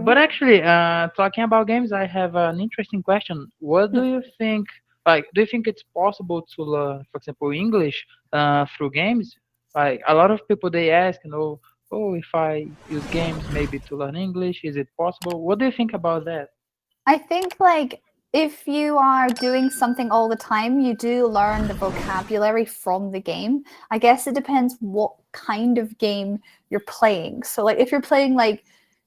But actually, talking about games, I have an interesting question. What do you think? Like, do you think it's possible to learn, for example, English through games? Like, a lot of people they ask, oh, if I use games maybe to learn English, is it possible? What do you think about that? I think like if you are doing something all the time, you do learn the vocabulary from the game. I guess it depends what kind of game you're playing. So like if you're playing like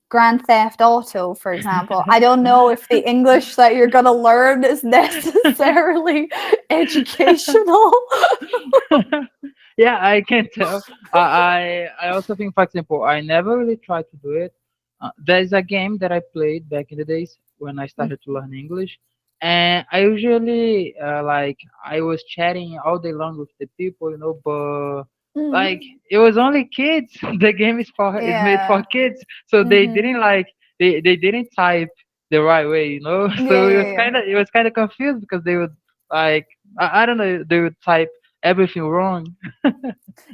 Grand Theft Auto, for example, I don't know if the English that you're gonna learn is necessarily educational. Yeah, I can tell. I also think, for example, I never really tried to do it. There's a game that I played back in the days when I started to learn English, and I usually like I was chatting all day long with the people, but like Mm, it was only kids. The game is made for yeah. kids, so they Hmm. didn't like they didn't type the right way. Yeah, So yeah, yeah. it was kind of confused because they would like I don't know, they would type everything wrong.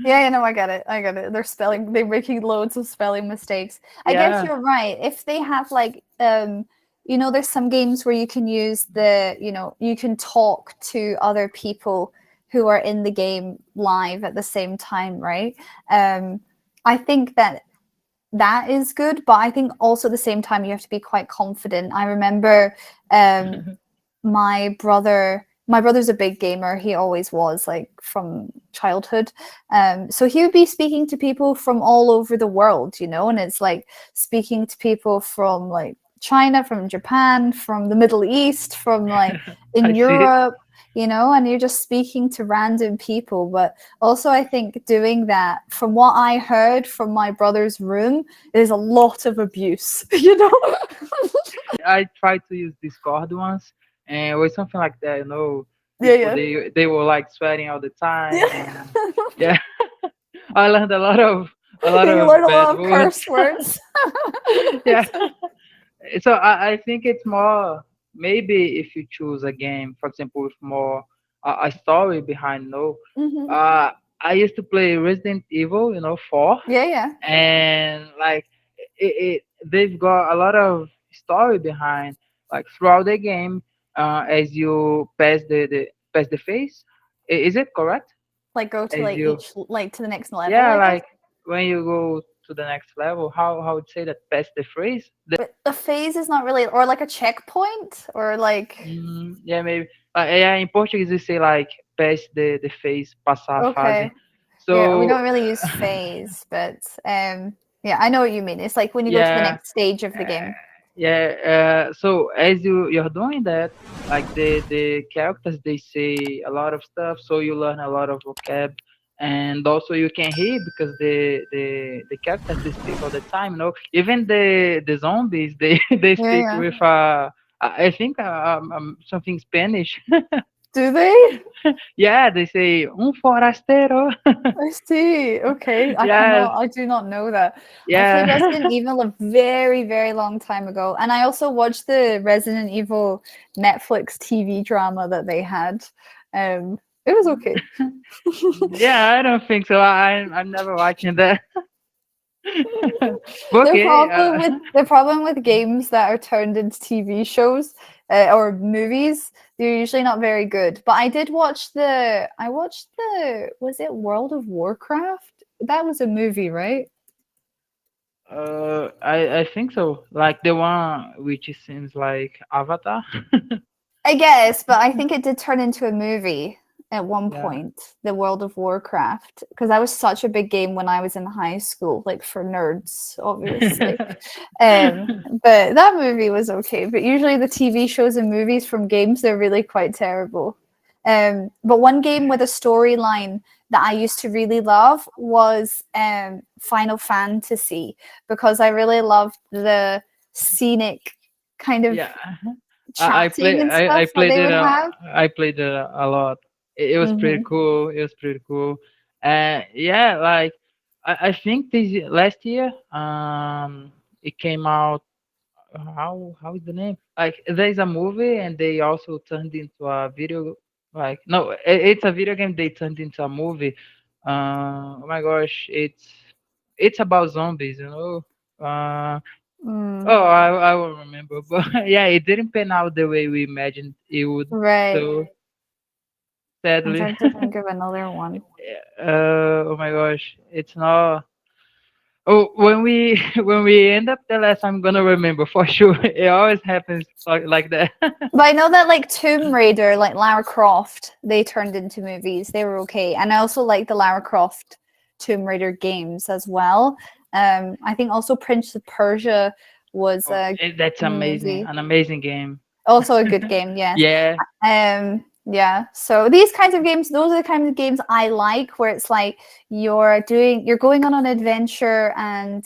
Yeah, you know, I get it. I get it. They're making loads of spelling mistakes. I guess Yeah, you're right. If they have like there's some games where you can use you can talk to other people who are in the game live at the same time, right? Um I think that is good, but I think also at the same time you have to be quite confident. I remember um my brother's a big gamer. He always was, like, from childhood. So he would be speaking to people from all over the world, and it's like speaking to people from like China, from Japan, from the Middle East, from like I in see it. Europe, and you're just speaking to random people. But also I think doing that, from what I heard from my brother's room, there's a lot of abuse, I tried to use Discord once, and it was something like that. Yeah, People yeah. they were like sweating all the time, Yeah. and yeah, I learned a lot You of learn a bad lot of words. curse words. Yeah, so I think it's more maybe if you choose a game, for example, with more a story behind. Hmm. Uh, I used to play Resident Evil, 4, Yeah, yeah. and like they've got a lot of story behind, like throughout the game, as you pass the phase. Is it correct? Like go to As like you each like to the next level, Yeah, I guess. like when you go to the next level, how would say that pass the phrase? But a phase is not really, or like a checkpoint, or like Yeah, maybe. Yeah, in Portuguese we say like pass the phase, passar a fase. okay. Yeah, we So don't really use phase, but yeah, I know what you mean. It's like when you go to the yeah, next stage of the uh, game. yeah. So as you're doing that, like the characters they say a lot of stuff, so you learn a lot of vocab, and also you can hear because the characters they speak all the time. Even the zombies they they Yeah, speak yeah. with I think something Spanish. Do they? Yeah, they say un forastero. I see. Okay. Yes, I do not know that. I played yeah. Resident Evil a very, very long time ago. And I also watched the Resident Evil Netflix TV drama that they had. It was okay. Yeah, I don't think so. I'm never watching that. The Okay. problem with the problem with games that are turned into TV shows or movies, they're usually not very good. But I watched the was it World of Warcraft? That was a movie, right? I think so. Like the one which seems like Avatar. I guess, but I think it did turn into a movie at one Yeah. point, the World of Warcraft, because that was such a big game when I was in high school, like for nerds, obviously. But that movie was okay. But usually the TV shows and movies from games, they're really quite terrible. But one game with a storyline that I used to really love was Final Fantasy because I really loved the scenic kind of Yeah. chatting and I stuff that played they it would have. I played it a lot. It was pretty Hmm. cool. It was pretty cool. Yeah, like I think this last year it came out. How is the name? Like there's a movie and they also turned into a video. Like no, it's a video game they turned into a movie. Oh my gosh, it's about zombies. Mm, Oh, I will remember, but yeah, it didn't pan out the way we imagined it would. right. So I'm sadly, trying to think of another one. oh my gosh, it's not. Oh, when we when we end up the last, I'm gonna remember for sure. It always happens like that. But I know that like Tomb Raider, like Lara Croft, they turned into movies. They were okay. And I also like the Lara Croft Tomb Raider games as well. I think also Prince of Persia was Oh, a that's amazing, movie. an amazing game. Also a good game, yes. Yeah. Yeah. So these kinds of games, those are the kinds of games I like, where it's like you're going on an adventure, and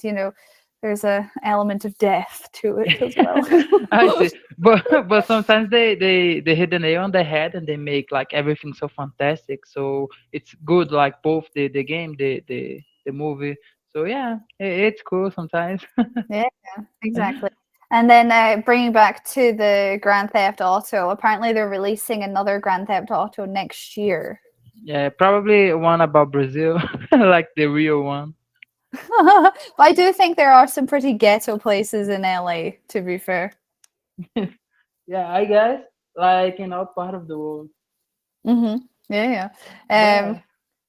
there's a element of death to it as well. I see, but sometimes they hit the nail on the head and they make like everything so fantastic. So it's good, like both the game, the movie. So yeah, it's cool sometimes. Yeah, exactly. And then bringing back to the Grand Theft Auto, apparently they're releasing another Grand Theft Auto next year. Yeah, probably one about Brazil, like the real one. But I do think there are some pretty ghetto places in LA, to be fair. Yeah, I guess like in our part of the world. Mm-hmm. Yeah, But yeah.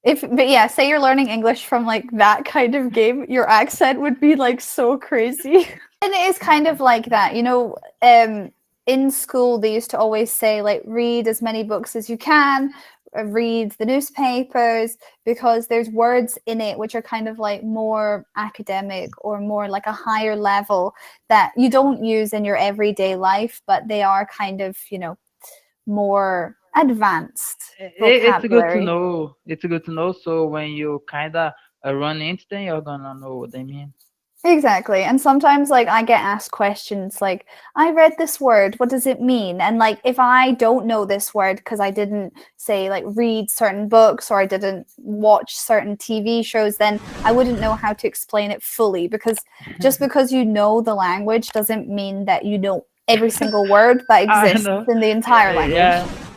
yeah. But yeah, say you're learning English from like that kind of game, your accent would be like so crazy. And it is kind of like that, in school they used to always say like read as many books as you can, read the newspapers, because there's words in it which are kind of like more academic or more like a higher level that you don't use in your everyday life, but they are kind of, more advanced It's good to vocabulary. know. It's good to know. So when you kinda run into them, you're gonna know what they mean. Exactly. And sometimes like I get asked questions like, I read this word, what does it mean? And like if I don't know this word because I didn't say like read certain books or I didn't watch certain TV shows, then I wouldn't know how to explain it fully, because just because you know the language doesn't mean that you know every single word that I exists know. in the entire Yeah, language.